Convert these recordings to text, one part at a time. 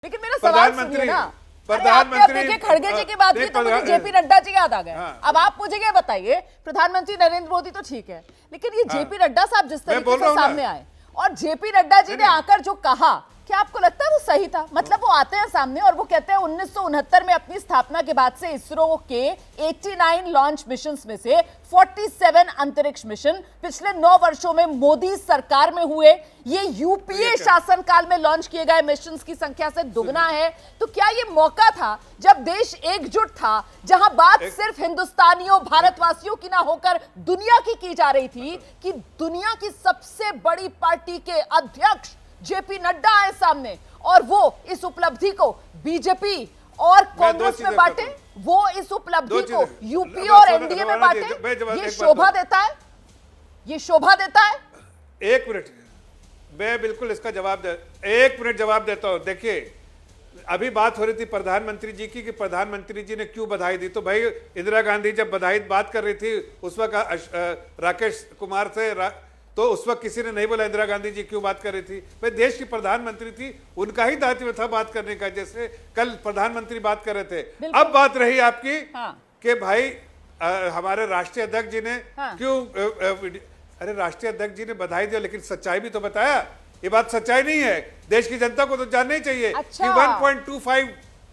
लेकिन मेरा सवाल सुनिए ना, प्रधानमंत्री खड़गे जी की बात की तो मुझे जेपी नड्डा जी याद आ गए। अब आप मुझे क्या बताइए, प्रधानमंत्री नरेंद्र मोदी तो ठीक है, लेकिन ये जेपी नड्डा साहब जिस तरीके से सामने आए और जेपी नड्डा जी ने आकर जो कहा, क्या आपको लगता है वो सही था? मतलब वो आते हैं सामने और वो कहते हैं 1969 में अपनी स्थापना के बाद से इसरो के 89 लॉन्च मिशंस में से 47 अंतरिक्ष मिशन पिछले 9 वर्षों में मोदी सरकार में हुए। ये यूपीए शासनकाल में लॉन्च किए गए मिशंस की संख्या से दुगना है। तो क्या ये मौका था जब देश एकजुट था, जहां बात सिर्फ हिंदुस्तानियों भारतवासियों की ना होकर दुनिया की जा रही थी कि दुनिया की सबसे बड़ी पार्टी के अध्यक्ष जेपी नड्डा आए सामने और वो इस उपलब्धि को बीजेपी और कांग्रेस में बांटे, वो इस उपलब्धि को यूपी और एनडीए में बांटे? ये शोभा देता है? ये शोभा देता है? एक मिनट, मैं बिल्कुल इसका जवाब एक मिनट जवाब देता हूं। देखिए, अभी बात हो रही थी प्रधानमंत्री जी की कि प्रधानमंत्री जी ने क्यों बधाई दी। तो भाई, इंदिरा गांधी जब बधाई बात कर रही थी उस वक्त राकेश कुमार से तो उस वक्त किसी ने नहीं बोला इंदिरा गांधी जी क्यों बात कर रही थी। भाई, देश की प्रधानमंत्री थी, उनका ही दायित्व था बात करने का, जैसे कल प्रधानमंत्री बात कर रहे थे। अब बात रही आपकी कि भाई हमारे राष्ट्रीय अध्यक्ष जी ने क्यों अरे राष्ट्रीय अध्यक्ष जी ने बधाई दिया, लेकिन सच्चाई भी तो बताया। ये बात सच्चाई नहीं है, देश की जनता को तो जानना ही चाहिए कि 1.25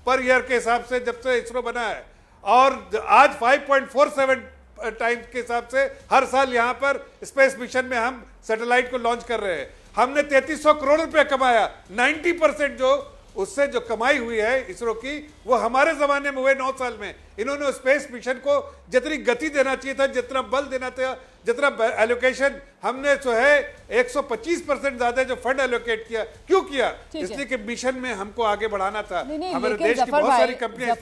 पर ईयर के हिसाब से जब से इसरो बना है और आज 5.47 टाइम के हिसाब से हर साल यहां पर स्पेस मिशन में हम सैटेलाइट को लॉन्च कर रहे हैं। हमने 3300 करोड़ रुपए कमाया। 90% जो उससे जो कमाई हुई है इसरो की, वो हमारे जमाने में हुए 9 साल में। इन्होंने स्पेस मिशन को जितनी गति देना चाहिए था, जितना बल देना था, जितना एलोकेशन हमने जो है 125% ज्यादा जो फंड एलोकेट किया। क्यों किया? इसलिए कि मिशन में हमको आगे बढ़ाना था। हमारे देश की बहुत सारी कंपनियां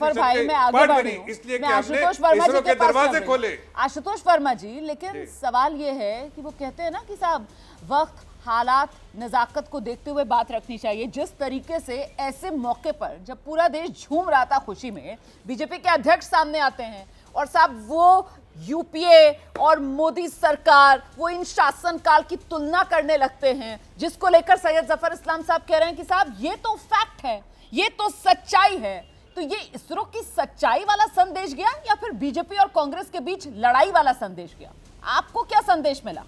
इसलिए कि हमने इसरो के दरवाजे खोले। आशुतोष वर्मा जी, लेकिन सवाल ये है कि वो कहते हैं ना कि साहब वक्त, हालात, नजाकत को देखते हुए बात रखनी चाहिए। जिस तरीके से ऐसे मौके पर जब पूरा देश झूम रहा था खुशी में, बीजेपी के अध्यक्ष सामने आते हैं और साहब वो यूपीए और मोदी सरकार, वो इन शासनकाल की तुलना करने लगते हैं, जिसको लेकर सैयद जफर इस्लाम साहब कह रहे हैं कि साहब ये तो फैक्ट है, ये तो सच्चाई है। तो ये इसरो की सच्चाई वाला संदेश गया या फिर बीजेपी और कांग्रेस के बीच लड़ाई वाला संदेश गया? आपको क्या संदेश मिला?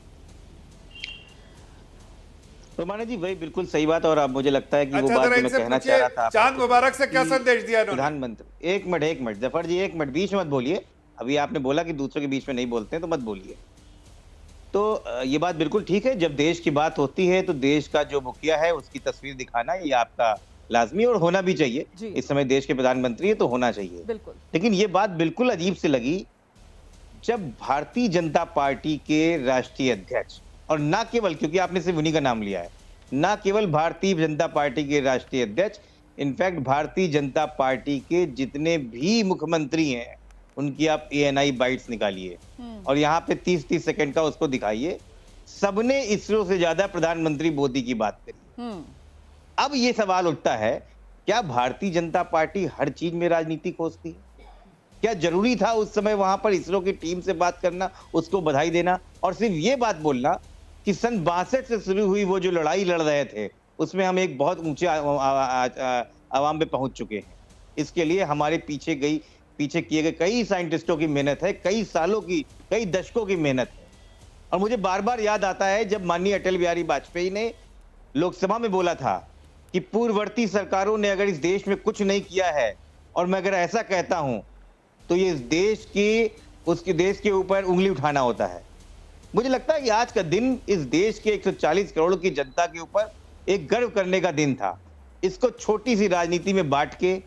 तो माने जी वही बिल्कुल सही बात। और अब मुझे लगता है कि वो बात जो मैं कहना चाह रहा था, चांद मुबारक से क्या संदेश दिया प्रधानमंत्री। एक मिनट जफर जी, एक मिनट बीच मत बोलिए। अभी आपने बोला कि दूसरों के बीच में नहीं बोलते हैं, तो मत बोलिए। तो ये बात बिल्कुल ठीक है, जब देश की बात होती है तो देश का जो मुखिया है उसकी तस्वीर दिखाना ये आपका लाजमी और होना भी चाहिए। इस समय देश के प्रधानमंत्री है तो होना चाहिए। लेकिन ये बात बिल्कुल अजीब से लगी जब भारतीय जनता पार्टी के राष्ट्रीय अध्यक्ष, और ना केवल, क्योंकि आपने सिर्फ उन्हीं का नाम लिया है, ना केवल भारतीय जनता पार्टी के राष्ट्रीय अध्यक्ष, इनफैक्ट भारतीय जनता पार्टी के जितने भी मुख्यमंत्री हैं उनकी आप ANI बाइट्स निकालिए और यहाँ पे 30-30 सेकंड का उसको दिखाइए। सबने इसरो से ज्यादा प्रधानमंत्री मोदी की बात करी। अब ये सवाल उठता है, क्या भारतीय जनता पार्टी हर चीज में राजनीति खोजती है? क्या जरूरी था उस समय वहां पर इसरो की टीम से बात करना, उसको बधाई देना और सिर्फ ये बात बोलना कि सन 62 से शुरू हुई वो जो लड़ाई लड़ रहे थे उसमें हम एक बहुत ऊंचे आवाम पे पहुंच चुके हैं। इसके लिए हमारे पीछे किए गए कई साइंटिस्टों की मेहनत है, कई सालों की, कई दशकों की मेहनत है। और मुझे बार बार याद आता है जब माननीय अटल बिहारी वाजपेयी ने लोकसभा में बोला था कि पूर्ववर्ती सरकारों ने अगर इस देश में कुछ नहीं किया है और मैं अगर ऐसा कहता हूं तो ये उसके देश के ऊपर उंगली उठाना होता है। मुझे लगता है कि आज का दिन इस देश के 140 करोड़ की जनता के ऊपर एक गर्व करने का दिन था। इसको छोटी सी राजनीति में बांट के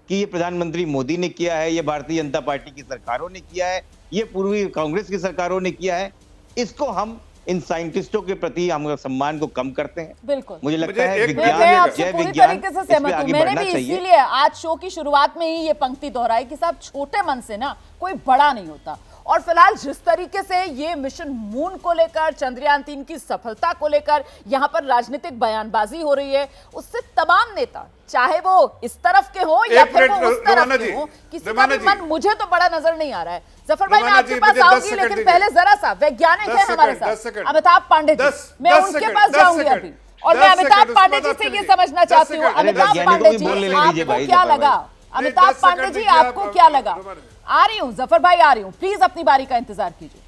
कि ये प्रधानमंत्री मोदी ने किया है, ये भारतीय जनता पार्टी की सरकारों ने किया है, ये पूर्वी कांग्रेस की सरकारों ने किया है, इसको हम इन साइंटिस्टों के प्रति हम सम्मान को कम करते हैं। बिल्कुल, मुझे लगता है विज्ञान, जय विज्ञान, मैंने भी इसीलिए आज शो की शुरुआत में ही ये पंक्ति दोहराई कि साहब छोटे मन से ना कोई बड़ा नहीं होता। और फिलहाल जिस तरीके से ये मिशन मून को लेकर, चंद्रयान 3 की सफलता को लेकर यहां पर राजनीतिक बयानबाजी हो रही है, उससे तमाम नेता, चाहे वो इस तरफ के हो या फिर वो उस तरफ के हो, किसी का भी मन मुझे तो बड़ा नजर नहीं आ रहा है। जफर भाई, मैं आपके पास आऊंगी, लेकिन पहले जरा सा वैज्ञानिक है हमारे साथ अमिताभ पांडे जी, मैं उनके पास जाऊंगी। अभी और मैं अमिताभ पांडे जी से ये समझना चाहती हूँ, अमिताभ पांडे जी आपको क्या लगा? अमिताभ पांडे जी आपको क्या लगा? आ रही हूँ जफर भाई, आ रही हूँ, प्लीज अपनी बारी का इंतजार कीजिए।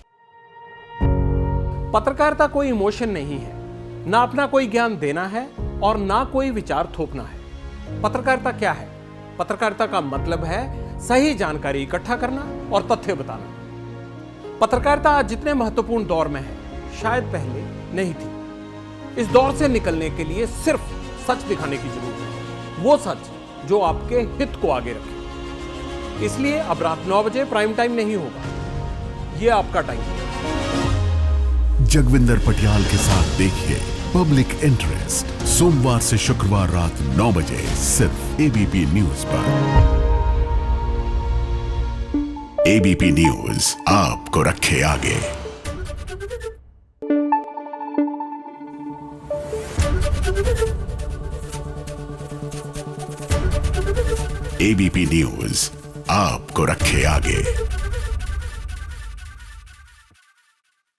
पत्रकारिता कोई इमोशन नहीं है, ना अपना कोई ज्ञान देना है और ना कोई विचार थोपना है। पत्रकारिता क्या है? पत्रकारिता का मतलब है सही जानकारी इकट्ठा करना और तथ्य बताना। पत्रकारिता आज जितने महत्वपूर्ण दौर में है, शायद पहले नहीं थी। इस दौर से निकलने के लिए सिर्फ सच दिखाने की जरूरत है, वो सच जो आपके हित को आगे रखे। इसलिए अब रात 9 बजे प्राइम टाइम नहीं होगा, ये आपका टाइम है। जगविंदर पटियाल के साथ देखिए पब्लिक इंटरेस्ट, सोमवार से शुक्रवार रात 9 बजे सिर्फ एबीपी न्यूज पर। एबीपी न्यूज आपको रखे आगे। एबीपी न्यूज आपको रखे आगे।